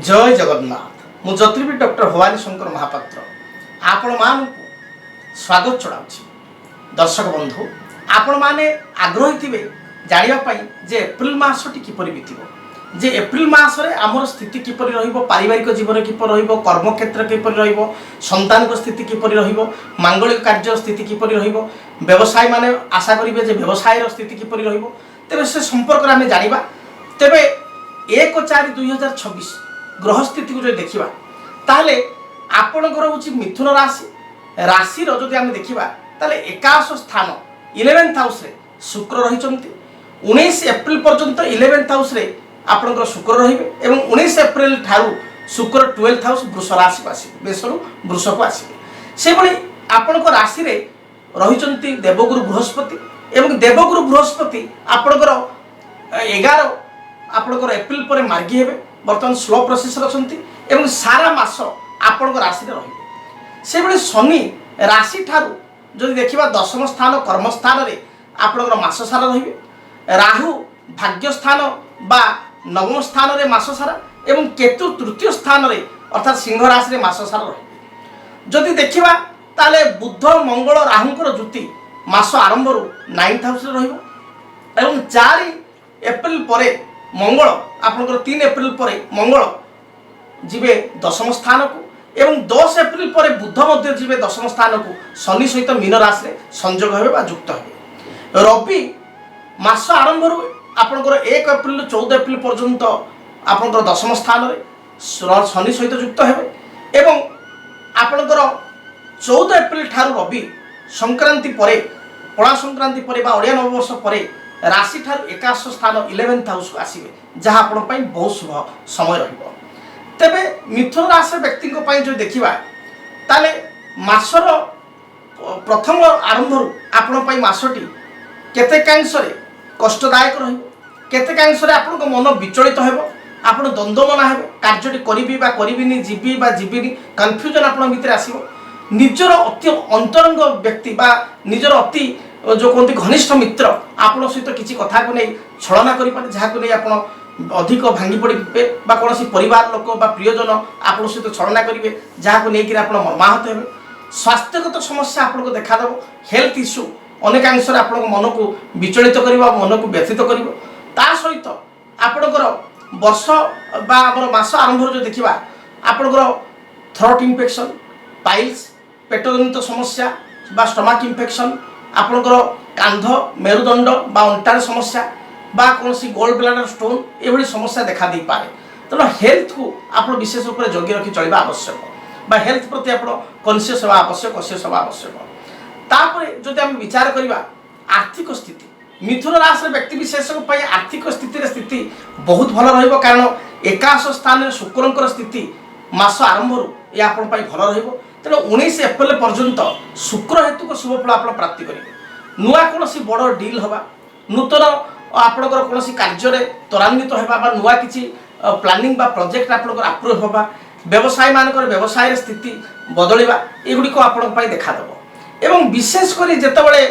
जय जगन्नाथ मु ज्योतिर्विद डॉक्टर भवानी शंकर महापात्र आपण मान स्वागत चढ़ाऊँ। दर्शक बंधु आपण मैंने आग्रही थे जानापी जे एप्रिल मासटी किपर बीतब जे एप्रिल मसरे आमर स्थिति किपर पारिवारिक जीवन किपर कर्मक्षेत्र किपर संतान स्थिति किपर मांगलिक कार्य स्थिति किपर व्यवसाय माने आशा करेंगे व्यवसाय स्थिति किपर तेरे से संपर्क आम जाना तेरे 1/4/2026 ग्रह स्थिति को जो देखा ताहले आपणकर हूँ मिथुन राशि राशि जदि आम देखा ताहले एकादश स्थान 11th हाउस रे शुक्र रही 19 एप्रिल पर्यंत 11th हाउस रे आपणकर शुक्र रहिबे एवं 19 एप्रिल ठारू शुक्र 12th हाउस वृष राशि को आसिबे मेषरू वृष को आसिबे से भली आपणकर राशि रे रही देवगुरु बृहस्पति एवं देवगुरु बृहस्पति आपणकर 11 आपणकर एप्रिल पर मार्गी हेबे बर्तमान स्लो प्रोसेस एवं सारा मास आपण राशि रही से भली शनि राशि ठारू जदि देखा 10th स्थान कर्मस्थान रे आपणकर मास सारा रहिबे राहु भाग्य स्थान बा 9th स्थान रे मास सारा एवं केतु 3य स्थान रे अर्थात सिंह राशि रे मास सारा रहिबे जदि देखा ताले बुध मंगल राहुंकर जुति मास आरंभ रु 9th हाउस रे रहिबो एवं 4 एप्रिल परे मंगल आपनकर 3 एप्रिल पर मंगल जीवे 10th स्थान को एवं 10 एप्रिल पर बुध मध्य जीवे 10th स्थान को शनि सहित मीन राशि में संयोग हेबे बा युक्त हेबे रवि मास आरंभ रु आपनकर 1 एप्रिल 14 एप्रिल पर्यंत आपनकर 10th स्थान रे शनि सहित युक्त हेबे एवं आपनकर 14 एप्रिल ठारू रवि संक्रांति परे पणा संक्रांति परे बा ओडिया नववर्ष परे राशि ठार एकादश स्थान 11th हाउस को आसवे जहाँ आपण बहुत शुभ समय रहिबो। तेबे मिथुन राशि व्यक्ति जो देखा ताले मासर प्रथम आरंभ आपण मासटी केतेकांशरे कष्टदायक रहिबो केतेकांशरे आपण मन विचलित हेबो आपण द्वंद्वमना हेबे कार्यटी करिबी बा करिबिनी जीबी बा जीबिनी कन्फ्यूजन आपण भीतर आसीबो निजर अति अंतरंग व्यक्ति बा निजर अति जो कहते घनिष्ठ मित्र आपण सहित किसी कथा को नहीं छलना करें जहाँ को नहीं आप अधिक भांगी पड़े कौन परिवार लोक बा प्रियजन आपण सहित छलना करेंगे जहाँ को लेकिन आप मर्माहत हे स्वास्थ्यगत समस्या आपको देखादेव हेल्थ इश्यू अनेकांश आप मन को विचलित कर मन को व्यथित कर सहित आपणकर वर्ष बा मास आरंभ जो देखा आपणकर थ्रोट इन्फेक्शन पाइल्स पेटजनित समस्या बा स्टमक इन्फेक्शन आपणकर कांध मेरुदंड बा अंटार समस्या बा कौन गोल्ड ब्लाडर स्टोन ये समस्या देखा दे पारे तेना हेल्थ को आप विशेष रूप से जगी रखी चलवा आवश्यक बा हेल्थ प्रति आप कन्सीयस हवा आवश्यक कन्सीयस हवा आवश्यक तापर जदि आम विचार करवा आर्थिक स्थिति मिथुन राशि व्यक्ति विशेष आर्थिक स्थिति बहुत भल रहिबो कारण एकादश स्थान में शुक्रंकर स्थिति मास आरंभ रु ये आपण भल रहिबो तेणु 19 एप्रिल पर्यंत शुक्र हेतु शुभ फल आप प्राप्ति करेंगे नुआ कौन बड़ डील हवा नूतन आपणकर कौन कार्य त्वरान्वित होगा नुआ किसी प्लानिंग बा प्रोजेक्ट आपणकर अप्रूव होगा व्यवसाय मानकर व्यवसाय स्थिति बदलवा एगुड़िक आपण देखादेव एवं विशेषकर जितेबाला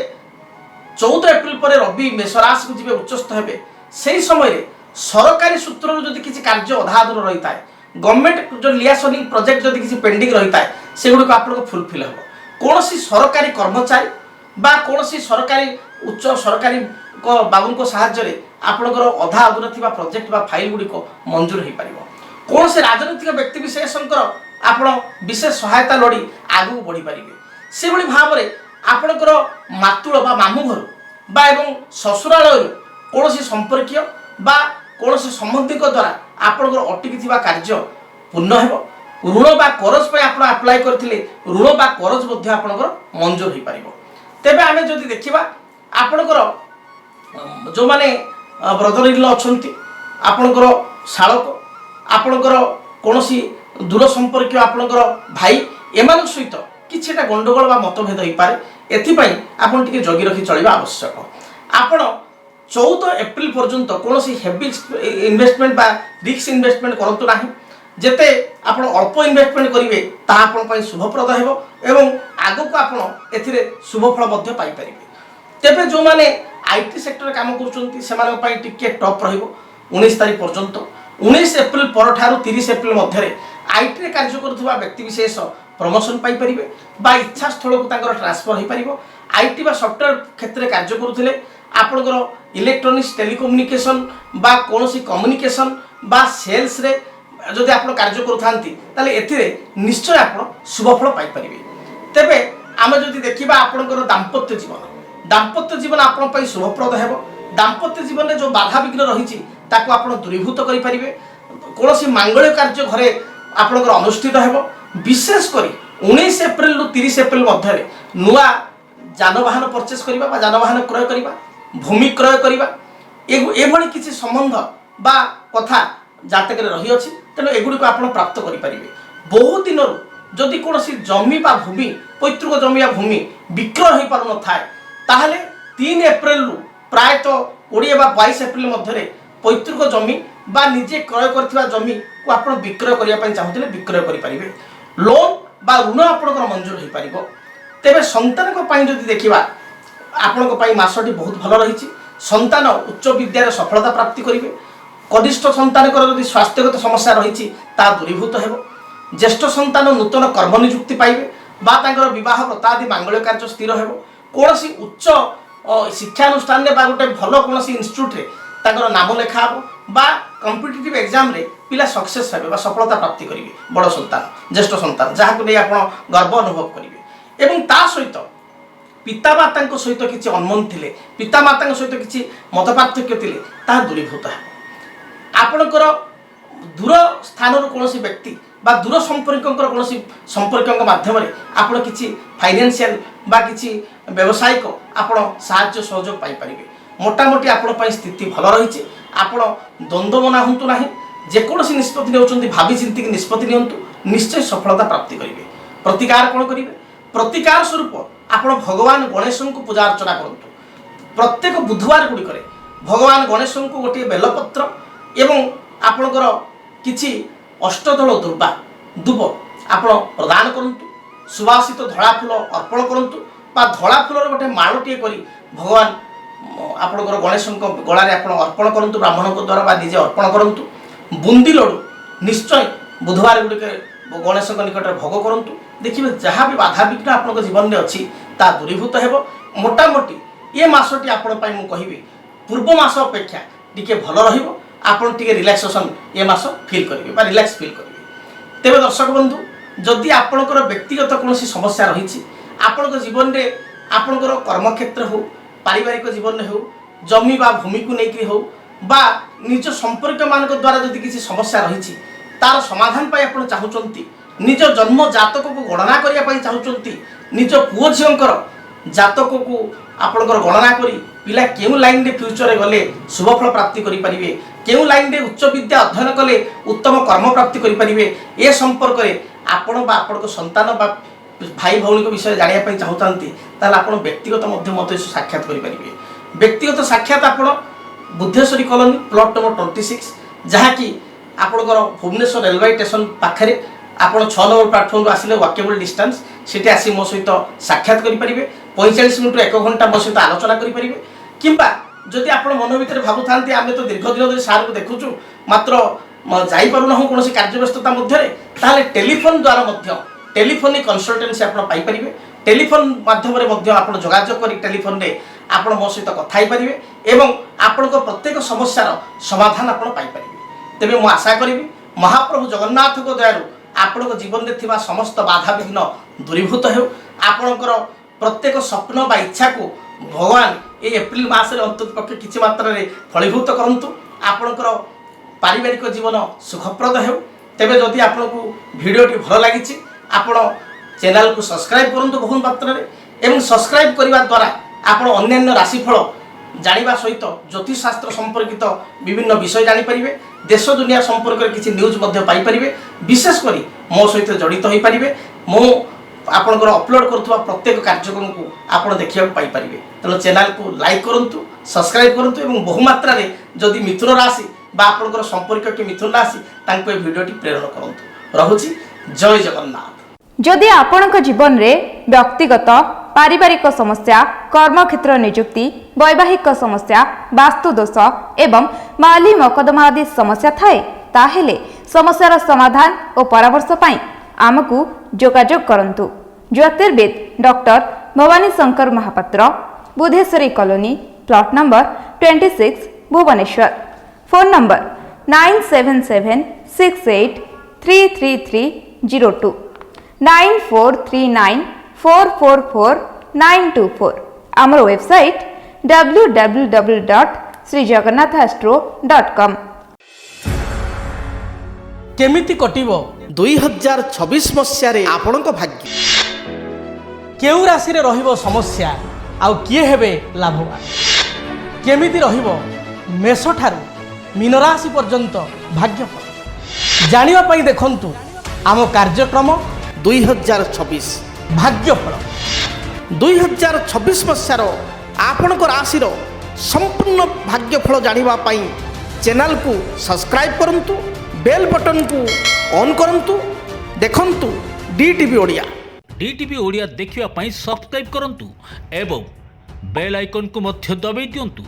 14 एप्रिल पर रवि मेष राशि को जी उच्चस्थ हे से समय सरकारी सूत्र जदि किसी कार्य अधा अधूर रही है गवर्नमेंट जो लियासनिंग प्रोजेक्ट जदि किसी पेंडिंग रही है से गुड़िक आपको फुलफिल हम कौन सरकारी कर्मचारी बा कौन सरकारी उच्च सरकारी बाबू साहाय्य आपणकर अधा अधूरा थी प्रोजेक्ट बा फाइल गुड़िक मंजूर हो पार कौन से राजनीतिक व्यक्ति विशेषकर आप विशेष सहायता लोड़ी आगू बढ़ी पारे से भाव में आपणकर मातुल बा मामू घर बा एवं ससुरालय कौन संपर्कीय बा कौन संबंधी द्वारा आपणकर अटकी कार्य पूर्ण हो ऋण बा करज पे आप अप्लाई करथिले ऋण बा करज मध्य आपणकर मंजूर हो पार तेबे आमे जदि देखिबा आपणकर जो माने ब्रदर इन लॉ अछंती आपणकर शालक आपणकर कोनोसी दूर संपर्क आपणकर भाई एमान सहित किछटा गंडगोल बा मतभेद हो पारे एथिपाई आपण टिके जगी रखी चलिबा आवश्यक आपण 14 एप्रिल पर्यंत कोनोसी हेवी इन्वेस्टमेंट बा रिस्क इन्वेस्टमेंट करंतु नाही जेते आपण अल्प इन्वेस्टमेंट करेंगे ता आपण शुभप्रद हेबो एवं आगो को आपण एथिरे शुभफल मध्य पाई परिबे तेबे जो माने आईटी सेक्टर काम करूछंती सेमानक पई टिके टॉप रहिबो 19 तारिख पर्यंत 19 एप्रिल परठारु 30 एप्रिल मध्य आईटी रे कार्य करुवा व्यक्ति विशेष प्रमोशन पाई परिबे बा इच्छा स्थल को तांकर ट्रांसफर हो परिबो। आईटी बा सॉफ्टवेयर क्षेत्र में कार्य करुथिले आपनकर इलेक्ट्रोनिक्स टेलीकम्युनिकेशन बा कोनोसी कम्युनिकेशन बा सेल्स रे जदि आप कार्य करुथांती ताले एथिरे निश्चय आप शुभफल पाई परिबे। तेबे आमे जदि देखिबा आपनकर दाम्पत्य जीवन आपण पई शुभप्रद हेबो। दाम्पत्य जीवन में जो बाधा विघ्न रही ताको आपण दूरीभूत करि परिबे। कोनोसी मांगल्य कार्य घरे आपनकर अनुष्ठित हेबो। विशेष करी 19 एप्रिल रु 30 एप्रिल मध्य नुआ जानवाहन परचेस करिबा बा जानवाहन क्रय करिबा भूमि क्रय करिबा एभली किछि संबंध बा कथा जातक रही अछि। तेणु एगुड़ी को आपण प्राप्त करि परिबे। बहुत दिन जदि कोनोसी जमी बा भूमि पैतृक जमी या भूमि विक्रय हो पारु न थाए ताहले 3 एप्रिल रु प्रायतः 20 बा 22 एप्रिल मध्य पैतृक जमी बा निजे क्रय करथिबा जमी को आपण विक्रय करिया पय चाहुतले विक्रय करि परिबे। लोन बा ऋण आपनकर मंजूर हो पारिबो। तेबे संतान को पय जदि देखिबा आपनको पय मासटी बहुत भलो रहिछि। संतान उच्च विद्यार सफलता प्राप्ति करिवे। कनिष्ठ संतान जदि स्वास्थ्यगत समस्या रही ता दूरीभूत हेबो। ज्येष्ठ संतान नूतन कर्म नियुक्ति पाइबे बा तांकर विवाह व्रतादि मांगल्य कार्य स्थिर हेबो। कोनोसी उच्च शिक्षानुष्ठान ने बा गोटे भलो कोनोसी इंस्टीट्यूट रे तांकर नाम लेखा हेबो बा कॉम्पिटिटिव एग्जाम रे पिला सक्सेस हेबे बा सफलता प्राप्ति करिवे। बड़ संतान ज्येष्ठ संतान जहाको नै आपण गर्व अनुभव करिवे। एवं ता सहित पितामाता सहित किछि अनमन थिले पितामाता सहित किछि मतपार्थक्य थिले ता दूरीभूत हेबो। आपणकर दूर स्थान कौन व्यक्ति बा दूर संपर्क कौन संपर्क माध्यम आपण किसी फाइनेंशियल बा किसी व्यवसायिक आपण साहाय्य सहयोग पाई परिबे। मोटामोटी आपण स्थिति भल रही। आपण द्वंद्व मना हूँ ना जेकोसी निष्पत्ति नेउछंती भावी चिंतिक निष्पत्ति नियंतु निश्चय सफलता प्राप्ति करेंगे। प्रतिकार कौन करेंगे प्रतिकार स्वरूप आपण भगवान गणेश को पूजा अर्चना करंतु। प्रत्येक बुधवार गुड़िक भगवान गणेश को गोटे बेलपत्र एवं आपणकर किछि अष्टदल दुब आपण प्रदान करंतु। सुवासित धड़ा फूल अर्पण करंतु बा धड़ा फूलर गोटे माळटीए करी भगवान आपणकर गणेश गलारे आपण अर्पण करंतु। ब्राह्मण द्वारा बा निजे अर्पण करंतु। बुंदी लड्डू निश्चय बुधवार गुड़िके गणेश निकट भोग करंतु। देखिए जहाँ भी बाधा विघ्न आपन जीवन में अच्छी ता दूरीभूत हेबो। मोटामोटी ये मासटी आपण पई मु कहिबी पूर्व मास अपेक्षा टिके भल रहिबो। आपण टिके रिलैक्सेशन ये मास फील करेंगे बा रिलैक्स फील करेंगे। तेरे दर्शक बंधु जदि आपणकर व्यक्तिगत कौन समस्या रही आपण जीवन में आपणकर कर्मक्षेत्र हो पारिवारिक जीवन में हो जमी बा भूमि को लेकिन हो बा निज संपर्क मान द्वारा जदि किसी समस्या रही तार समाधान पाई आपण चाहूँगी निज जन्म जातक को गणना करने चाहूँगी निज पुओ झीर जातक को आपणकर गणना करी पिला केउ लाइन रे फ्यूचर रे गले शुभफल प्राप्ति करि परिबे केउ लाइन रे उच्च विद्या अध्ययन कले उत्तम कर्म प्राप्ति करि परिबे ए संपर्क रे आपण बा आपण संतान बा भाई भौणी को विषय जानिया पई चाहूतांती ताला आपण व्यक्तिगत मध्य मते साक्षात करि परिबे। व्यक्तिगत साक्षात आपण बुद्धेश्वरी कॉलोनी प्लॉट नंबर 26 जहाँ कि आपणकर भुवनेश्वर रेलवे स्टेशन पाखरे आपण 6 नंबर प्लाटफॉर्म आसिले वॉकेबल डिस्टेंस सेठी आसी मो सहित साक्षात करि परिबे। 45 मिनिट 1 घंटा मो सहित आलोचना करि परिबे। किंबा जदि आपण मन भितर भाबुथांती आमे तो दीर्घ दिन धरि सार को देखुछु मात्र जाई पारु ना कोनोसी कार्य व्यस्तता मध्य रे ताले टेलीफोन द्वारा मध्य टेलीफोनिक कंसल्टेंसी आपण पाई परिबे। टेलीफोन माध्यम रे मध्य आपण जोगाजोग करी टेलीफोन रे आपण मो सहित कथा ही परिबे एवं आपण को प्रत्येक समस्यार समाधान आपण पाई परिबे। तेबे मु आशा करिबी महाप्रभु जगन्नाथ को दयारु आपण जीवन में थिबा समस्त बाधा विघ्न दूरीभूत हो। आपणकर प्रत्येक स्वप्न बा इच्छा को भगवान ये एप्रिल मास अंतत पक्षे किसी मात्रा रे फलीभूत करंतु। आपणकर पारिवारिक जीवन सुखप्रद हो। तेबे जदि आपको वीडियोटी भल लगी आपण चैनल को सब्सक्राइब करंतु बहुत मात्रा रे एवं सब्सक्राइब करने द्वारा आपण अन्य राशिफल जानिबा सहित ज्योतिष शास्त्र संपर्कित विभिन्न विषय जानीपारे देश दुनिया संपर्क किसी न्यूज पाई पारे विशेषकर मो सहित जड़ित हो पारे मो आपणकर अपलोड करुवा प्रत्येक कार्यक्रम को आप देखा पाई पारे। तेणु चैनल को लाइक करूँ सब्सक्राइब करूँ और बहुमात्रा रे जदि मिथुन राशि बा आपणकर संपर्क के मिथुन राशि तांको ए वीडियोटी प्रेरण करूँ। रहुछि जय जगन्नाथ। जदि आपणक जीवन रे व्यक्तिगत पारिवारिक समस्या कर्मक्षेत्र नियुक्ति वैवाहिक समस्या वास्तुदोष एवं माली मकदमा आदि समस्या थाए ତାହେଲେ ସମସ୍ୟାର ସମାଧାନ ଓ ପରାମର୍ଶ ପାଇଁ ଆମକୁ ଯୋଗାଯୋଗ କରନ୍ତୁ। ଜ୍ୟୋତିର୍ବିଦ doctor Bhabani Shankar Mahapatra, Budheswari colony, plot number 26, Bhubaneswar. Phone number 9776833302, 9439444924। ଆମର ୱେବସାଇଟ୍ www.srijagannathastro.com। କେମିତି କଟିବ 2026 ମସିହାରେ ଆପଣଙ୍କ ଭାଗ୍ୟ? କେଉଁ ରାଶିରେ ରହିବ ସମସ୍ୟା ଆଉ କିଏ ହେବେ ଲାଭବାନ? କେମିତି ରହିବ ମେଷଠାରୁ ମୀନରାଶି ପର୍ଯ୍ୟନ୍ତ ଭାଗ୍ୟଫଳ? ଜାଣିବା ପାଇଁ ଦେଖନ୍ତୁ ଆମ କାର୍ଯ୍ୟକ୍ରମ 2026 ଭାଗ୍ୟଫଳ। 2026 ମସିହାର ଆପଣଙ୍କ ରାଶିର ସମ୍ପୂର୍ଣ୍ଣ ଭାଗ୍ୟଫଳ ଜାଣିବା ପାଇଁ ଚ୍ୟାନେଲକୁ ସବସ୍କ୍ରାଇବ୍ କରନ୍ତୁ, ବେଲ୍ ବଟନକୁ ଅନ୍ କରନ୍ତୁ। ଦେଖନ୍ତୁ DTV ଓଡ଼ିଆ। DTV ଓଡ଼ିଆ ଦେଖିବା ପାଇଁ ସବସ୍କ୍ରାଇବ୍ କରନ୍ତୁ ଏବଂ ବେଲ୍ ଆଇକନ୍କୁ ମଧ୍ୟ ଦବାଇ ଦିଅନ୍ତୁ।